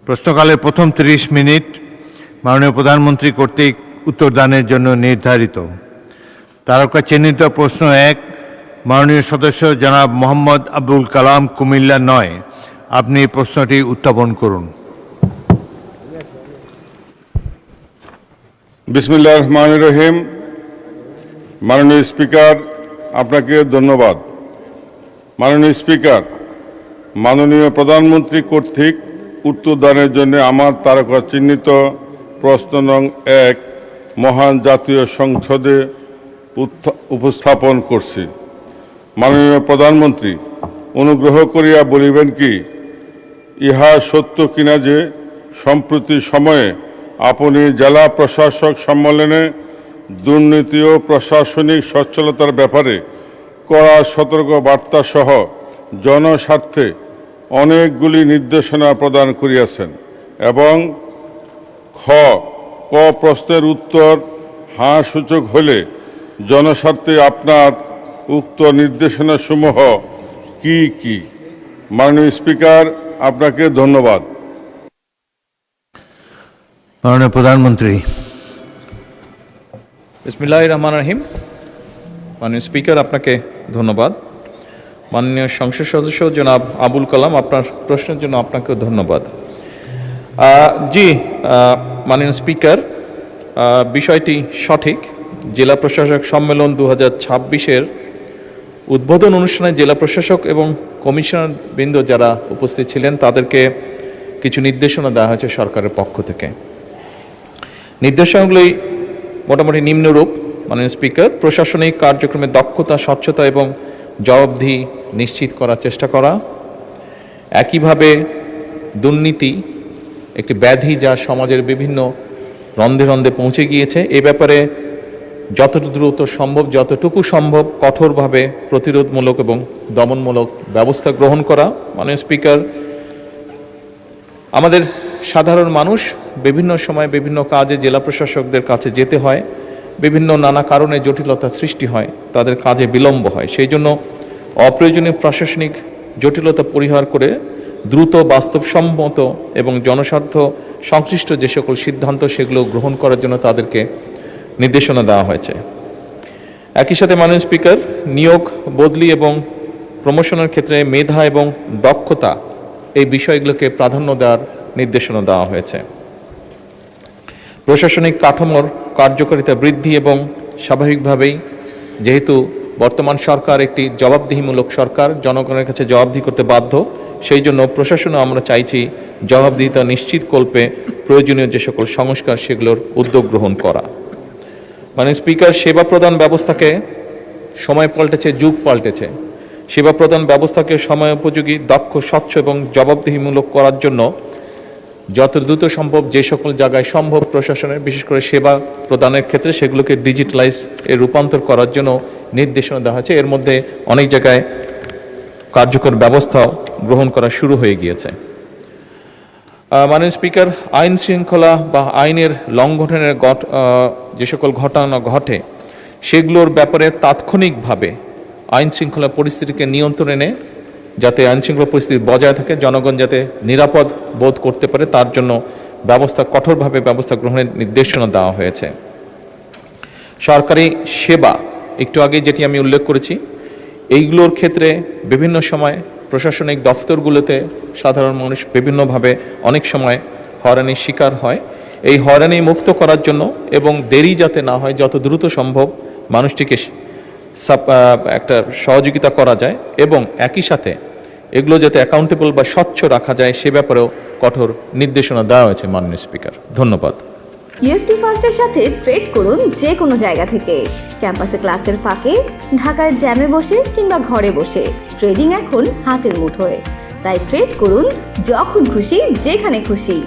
প্রশ্নকালের প্রথম 30 মিনিট মাননীয় প্রধানমন্ত্রী কর্তৃক উত্তরদানের জন্য নির্ধারিত। তারকা চিহ্নিত প্রশ্ন 1, মাননীয় সদস্য জনাব মোহাম্মদ আবুল কালাম, কুমিল্লা 9। আপনি প্রশ্নটি উত্থাপন করুন। বিসমিল্লাহির রহমানির রহিম। মাননীয় স্পিকার, আপনাকে ধন্যবাদ। মাননীয় স্পিকার, মাননীয় প্রধানমন্ত্রী কর্তৃক উত্তরদানের জন্য আমার তারকা চিহ্নিত প্রশ্ন নং 1 মহান জাতীয় সংসদে উপস্থাপন করছি। মাননীয় প্রধানমন্ত্রী, অনুগ্রহ করিয়া বলিবেন কি, ইহা সত্য কিনা যে সম্প্রতি সময়ে আপনি জেলা প্রশাসক সম্মেলনে দুর্নীতি ও প্রশাসনিক সচ্ছলতার ব্যাপারে কড়া সতর্ক বার্তা সহ জনস্বার্থে অনেকগুলি নির্দেশনা প্রদান করিয়াছেন এবং ক প্রশ্নের উত্তর হাঁ সূচক হলে জনস্বার্থে আপনার উক্ত নির্দেশনাসমূহ কি কি? মাননীয় স্পিকার, আপনাকে ধন্যবাদ। মাননীয় প্রধানমন্ত্রী। বিসমিল্লাহির রহমানির রহিম। মাননীয় স্পিকার, আপনাকে ধন্যবাদ। মাননীয় সংসদ সদস্য জনাব আবুল কালাম, আপনার প্রশ্নের জন্য আপনাকেও ধন্যবাদ। মাননীয় স্পিকার, বিষয়টি সঠিক। জেলা প্রশাসক সম্মেলন 2026-এর উদ্বোধন অনুষ্ঠানে জেলা প্রশাসক এবং কমিশনার বৃন্দ যারা উপস্থিত ছিলেন তাদেরকে কিছু নির্দেশনা দেওয়া হয়েছে সরকারের পক্ষ থেকে। নির্দেশনাগুলি মোটামুটি নিম্নরূপ। মাননীয় স্পিকার, প্রশাসনিক কার্যক্রমে দক্ষতা, স্বচ্ছতা এবং জবাবদিহি নিশ্চিত করার চেষ্টা করা। একইভাবে দুর্নীতি একটি ব্যাধি যা সমাজের বিভিন্ন রন্ধে রন্ধে পৌঁছে গিয়েছে, এ ব্যাপারে যত দ্রুত সম্ভব, যতটুকু সম্ভব কঠোরভাবে প্রতিরোধমূলক এবং দমনমূলক ব্যবস্থা গ্রহণ করা। মাননীয় স্পিকার, আমাদের সাধারণ মানুষ বিভিন্ন সময় বিভিন্ন কাজে জেলা প্রশাসকদের কাছে যেতে হয়, বিভিন্ন নানা কারণে জটিলতা সৃষ্টি হয়, তাদের কাজে বিলম্ব হয়। সেই জন্য অপ্রয়োজনীয় প্রশাসনিক জটিলতা পরিহার করে দ্রুত, বাস্তবসম্মত এবং জনস্বার্থ সংশ্লিষ্ট যে সকল সিদ্ধান্ত সেগুলো গ্রহণ করার জন্য তাদেরকে নির্দেশনা দেওয়া হয়েছে। একই সাথে মাননীয় স্পিকার, নিয়োগ, বদলি এবং প্রমোশনের ক্ষেত্রে মেধা এবং দক্ষতা এই বিষয়গুলোকে প্রাধান্য দেওয়ার নির্দেশনা দেওয়া হয়েছে। প্রশাসনিক কাঠামোর কার্যকারিতা বৃদ্ধি এবং স্বাভাবিকভাবেই যেহেতু বর্তমান সরকার একটি জবাবদিহিমূলক সরকার, জনগণের কাছে জবাবদিহি করতে বাধ্য, সেই জন্য প্রশাসনে আমরা চাইছি জবাবদিহিতা নিশ্চিতকল্পে প্রয়োজনীয় যে সকল সংস্কার সেগুলোর উদ্যোগ গ্রহণ করা। মানে স্পিকার, সেবা প্রদান ব্যবস্থাকে সময় পাল্টেছে, যুগ পাল্টেছে। সেবা প্রদান ব্যবস্থাকে সময় উপযোগী, দক্ষ, স্বচ্ছ এবং জবাবদিহিমূলক করার জন্য যত দ্রুত সম্ভব যে সকল জায়গায় সম্ভব প্রশাসনের, বিশেষ করে সেবা প্রদানের ক্ষেত্রে সেগুলোকে ডিজিটালাইজ এর রূপান্তর করার জন্য নির্দেশনা দেওয়া হয়েছে। এর মধ্যে অনেক জায়গায় কার্যকর ব্যবস্থা গ্রহণ করা শুরু হয়ে গিয়েছে। মাননীয় স্পিকার, আইন শৃঙ্খলা বা আইনের লঙ্ঘনের যে সকল ঘটনা ঘটে সেগুলোর ব্যাপারে তাৎক্ষণিকভাবে আইন শৃঙ্খলা পরিস্থিতিকে নিয়ন্ত্রণে এনে যাতে আইন শৃঙ্খলা পরিস্থিতি বজায় থাকে, জনগণ যাতে নিরাপদ বোধ করতে পারে তার জন্য কঠোরভাবে ব্যবস্থা গ্রহণের নির্দেশনা দেওয়া হয়েছে। সরকারি সেবা, একটু আগে যেটি আমি উল্লেখ করেছি, এইগুলোর ক্ষেত্রে বিভিন্ন সময় প্রশাসনিক দফতরগুলোতে সাধারণ মানুষ বিভিন্নভাবে অনেক সময় হয়রানির শিকার হয়। এই হয়রানি মুক্ত করার জন্য এবং দেরি যাতে না হয়, যত দ্রুত সম্ভব মানুষটিকে একটা সহযোগিতা করা যায় এবং একই সাথে এগুলো যাতে অ্যাকাউন্টেবল বা স্বচ্ছ রাখা যায় সে ব্যাপারেও কঠোর নির্দেশনা দেওয়া হয়েছে। মাননীয় স্পিকার, ধন্যবাদ। ইউএফটি ফার্স্টের সাথে ট্রেড করুন যে কোনো জায়গা থেকে। ক্যাম্পাসে ক্লাসের ফাঁকে, ঢাকার জ্যামে বসে কিংবা ঘরে বসে, ট্রেডিং এখন হাতের মুঠোয়। তাই ট্রেড করুন যখন খুশি, যেখানে খুশি।